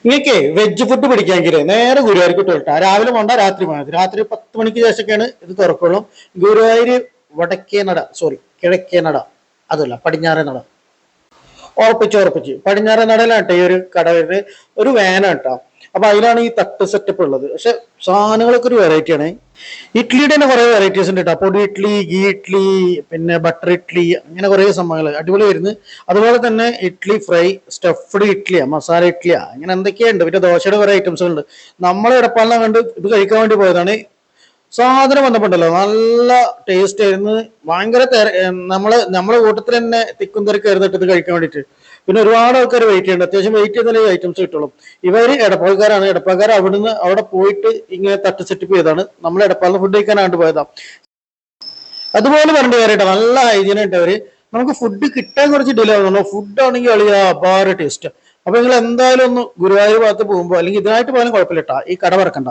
ഇങ്ങക്കെ veg food പിടിക്കാമെങ്കിൽ നേരെ ഗുരുവായൂർക്ക് ഇട്ടാ രാവിലെ പോണ്ട രാത്രി പോയാൽ രാത്രി 10 മണിക്ക് ശേഷമൊക്കെയാണ് ഇത് തുറക്കുള്ളൂ. ഗുരുവായൂർ വടക്കേ നട, സോറി കിഴക്കേ നട, അതല്ല പടിഞ്ഞാറേ നട, ഉറപ്പിച്ച് പടിഞ്ഞാറേ നടയിലാട്ടെ ഈ ഒരു കട വരുന്നത്. ഒരു വാനാട്ടോ. അപ്പൊ അതിലാണ് ഈ തട്ട് സെറ്റപ്പ് ഉള്ളത്. പക്ഷെ സാധനങ്ങളൊക്കെ ഒരു വെറൈറ്റിയാണ്. ഇഡ്ലിയുടെ തന്നെ കുറെ വെറൈറ്റീസ് ഉണ്ട് കേട്ടോ. പൊടി ഇഡ്ലി, ഗീ ഇഡ്ലി, പിന്നെ ബട്ടർ ഇഡ്ലി, അങ്ങനെ കുറെ സംഭവങ്ങൾ അടിപൊളി വരുന്നത്. അതുപോലെ തന്നെ ഇഡ്ലി ഫ്രൈ, സ്റ്റഫ്ഡ് ഇഡ്ലിയാ, മസാല ഇഡ്ലിയാ, അങ്ങനെ എന്തൊക്കെയുണ്ട്. പിന്നെ ദോശയുടെ കുറെ ഐറ്റംസ് ഉണ്ട്. നമ്മൾ ഇടപ്പാളിനെ കണ്ട് ഇത് കഴിക്കാൻ വേണ്ടി പോയതാണ്. സാധനം വന്നപ്പോണ്ടല്ലോ നല്ല ടേസ്റ്റ് ആയിരുന്നു. ഭയങ്കര നമ്മളെ കൂട്ടത്തിൽ തന്നെ തിക്കും തിരക്കായിരുന്നു ഇത് കഴിക്കാൻ വേണ്ടിയിട്ട്. പിന്നെ ഒരുപാട് ആൾക്കാർ വെയിറ്റ് ചെയ്യുന്നുണ്ട്. അത്യാവശ്യം വെയിറ്റ് ചെയ്താലേ ഐറ്റംസ് കിട്ടുള്ളൂ. ഇവര് എടപ്പാൾക്കാരാണ്. എടപ്പാൾക്കാർ അവിടെ പോയിട്ട് ഇങ്ങനെ തട്ട് സെറ്റപ്പ് ചെയ്താണ്. നമ്മൾ എടപ്പാളിന് ഫുഡ് കഴിക്കാനായിട്ട് പോയതാ. അതുപോലെ പറഞ്ഞിട്ട് കാര്യമായിട്ട് നല്ല ഹൈജീൻ ആയിട്ട് അവര് നമുക്ക് ഫുഡ് കിട്ടാൻ കുറച്ച് ഡിലേ ആവുന്നുള്ളൂ. ഫുഡ് ആണെങ്കിൽ അളിയാ അപാര ടേസ്റ്റ്. അപ്പൊ നിങ്ങൾ എന്തായാലും ഒന്ന് ഗുരുവായൂർ ഭാഗത്ത് പോകുമ്പോൾ അല്ലെങ്കിൽ ഇതിനായിട്ട് പോയാലും കുഴപ്പമില്ല കേട്ടോ, ഈ കട മറക്കണ്ട.